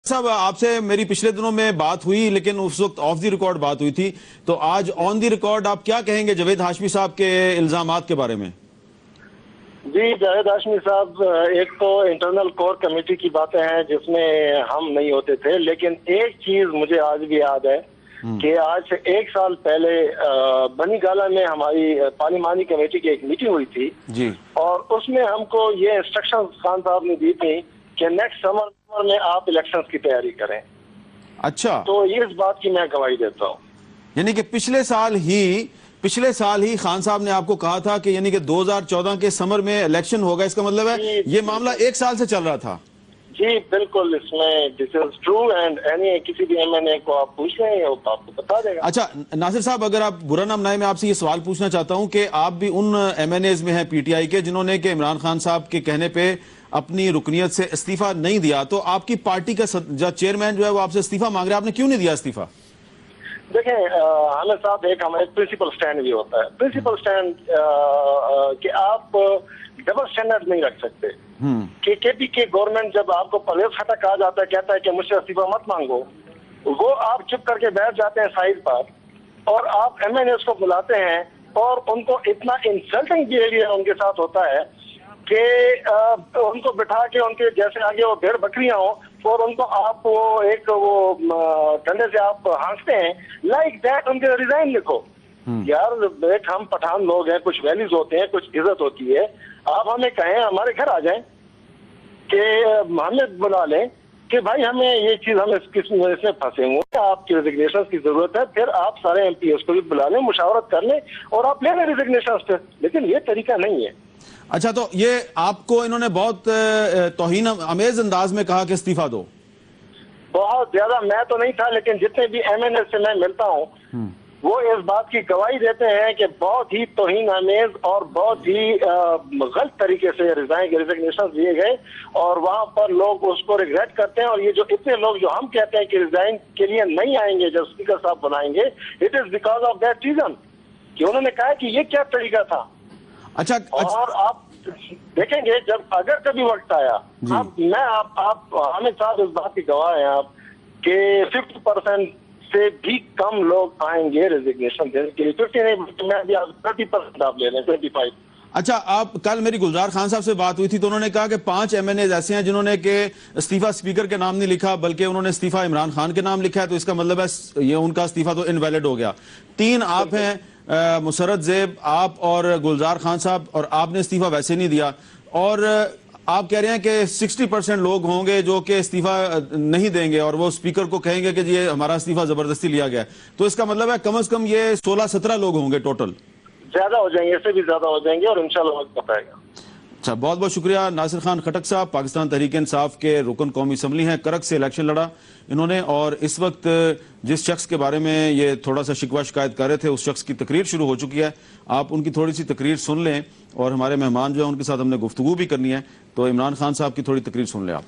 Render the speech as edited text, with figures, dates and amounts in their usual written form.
साहब, आपसे मेरी पिछले दिनों में बात हुई, लेकिन उस वक्त ऑफ द रिकॉर्ड बात हुई थी। तो आज ऑन द रिकॉर्ड आप क्या कहेंगे जावेद हाशमी साहब के इल्जामात के बारे में? जी, जावेद हाशमी साहब, एक तो इंटरनल कोर कमेटी की बातें हैं जिसमें हम नहीं होते थे, लेकिन एक चीज मुझे आज भी याद है कि आज से 1 साल पहले बनी गाला में हमारी पार्लिमानी कमेटी की एक मीटिंग हुई थी जी, और उसमें हमको ये इंस्ट्रक्शन खान साहब ने दी थी कि नेक्स्ट समर में आप इलेक्शंस की तैयारी करें। अच्छा, तो ये इस बात की मैं गवाही देता हूँ। यानी कि पिछले साल ही खान साहब ने आपको कहा था कि यानी कि 2014 के समर में इलेक्शन होगा। इसका मतलब है ये मामला 1 साल से चल रहा था। जी बिल्कुल, इसमें this is true and any किसी भी एमएनए को आप पूछ लें वो आपको बता देगा। अच्छा नासिर साहब, अगर आप बुरा ना मनाए, मैं आपसे ये सवाल पूछना चाहता हूं कि आप भी उन एमएनएज में हैं पीटीआई के जिन्होंने कि इमरान खान साहब के कहने पे अपनी रुकनियत से इस्तीफा नहीं दिया। तो आपकी पार्टी का चेयरमैन जो है वो आपसे इस्तीफा मांग रहे हैं, आपने क्यों नहीं दिया इस्तीफा? देखें आमिर साहब, एक हमारे प्रिंसिपल स्टैंड भी होता है। प्रिंसिपल स्टैंड कि आप डबल स्टैंडर्ड नहीं रख सकते कि केपीके गवर्नमेंट जब आपको परवेज खटक कहा जाता है, कहता है कि मुझसे इस्तीफा मत मांगो, वो आप चुप करके बैठ जाते हैं साइड पर और आप एमएनएस को बुलाते हैं और उनको इतना इंसल्टिंग बिहेवियर उनके साथ होता है कि उनको बिठा के उनके जैसे आगे वो भेड़ बकरियां हो और उनको आप वो डंडे से आप हाँकते हैं, लाइक दैट उनके रिजाइन लिखो। यार एक हम पठान लोग हैं, कुछ वैल्यूज होते हैं, कुछ इज्जत होती है। आप हमें कहें हमारे घर आ जाएं कि हमें बुला लें कि भाई हमें ये चीज हम इसमें फंसे हुए, आपकी रिजिग्नेशन की जरूरत है, फिर आप सारे एमपीएस को भी बुला लें, मुशावरत कर लें और आप ले लें रिजिग्नेशन पे। लेकिन ये तरीका नहीं है। अच्छा, तो ये आपको इन्होंने बहुत तौहीन अमेज अंदाज में कहा कि इस्तीफा दो? बहुत ज्यादा मैं तो नहीं था, लेकिन जितने भी एमएनए से मैं मिलता हूँ वो इस बात की गवाही देते हैं कि बहुत ही तौहीन अमेज और बहुत ही गलत तरीके से रिजिग्नेशन दिए गए और वहां पर लोग उसको रिग्रेट करते हैं। और ये जो इतने लोग जो हम कहते हैं कि रिजाइन के लिए नहीं आएंगे जब स्पीकर साहब बनाएंगे, it is because of that reason कि उन्होंने कहा कि ये क्या तरीका था। अच्छा, और आप देखेंगे जब अगर कभी वक्त आया, आप हमें साथ इस बात की गवाह हैं आप कि 50% से भी कम लोग आएंगे रेजिग्नेशन देने के लिए। 50 नहीं, मैं भी 30% आप ले लें, 25। अच्छा, आप कल मेरी गुलजार खान साहब से बात हुई थी तो उन्होंने कहा कि 5 एमएनए ऐसे हैं जिन्होंने के इस्तीफा स्पीकर के नाम नहीं लिखा बल्कि उन्होंने इस्तीफा इमरान खान के नाम लिखा है। तो इसका मतलब है ये उनका इस्तीफा तो इनवैलिड हो गया। 3 आप हैं, मुसरत ज़ेब, आप और गुलजार खान साहब, और आपने इस्तीफा वैसे नहीं दिया। और आप कह रहे हैं कि 60% लोग होंगे जो कि इस्तीफा नहीं देंगे और वो स्पीकर को कहेंगे कि ये हमारा इस्तीफा जबरदस्ती लिया गया। तो इसका मतलब है कम से कम ये 16-17 लोग होंगे टोटल। ज्यादा हो जाएंगे, इससे भी ज्यादा हो जाएंगे और इंशाल्लाह वक्त बताएगा। अच्छा, बहुत बहुत शुक्रिया। नासिर खान खटक साहब पाकिस्तान तहरीक इंसाफ के रुकन कौमी असम्बली हैं, करक से इलेक्शन लड़ा इन्होंने, और इस वक्त जिस शख्स के बारे में ये थोड़ा सा शिकवा शिकायत कर रहे थे उस शख्स की तकरीर शुरू हो चुकी है। आप उनकी थोड़ी सी तकरीर सुन लें और हमारे मेहमान जो है उनके साथ हमने गुफ्तगू भी करनी है, तो इमरान खान साहब की थोड़ी तकरीर सुन लें आप।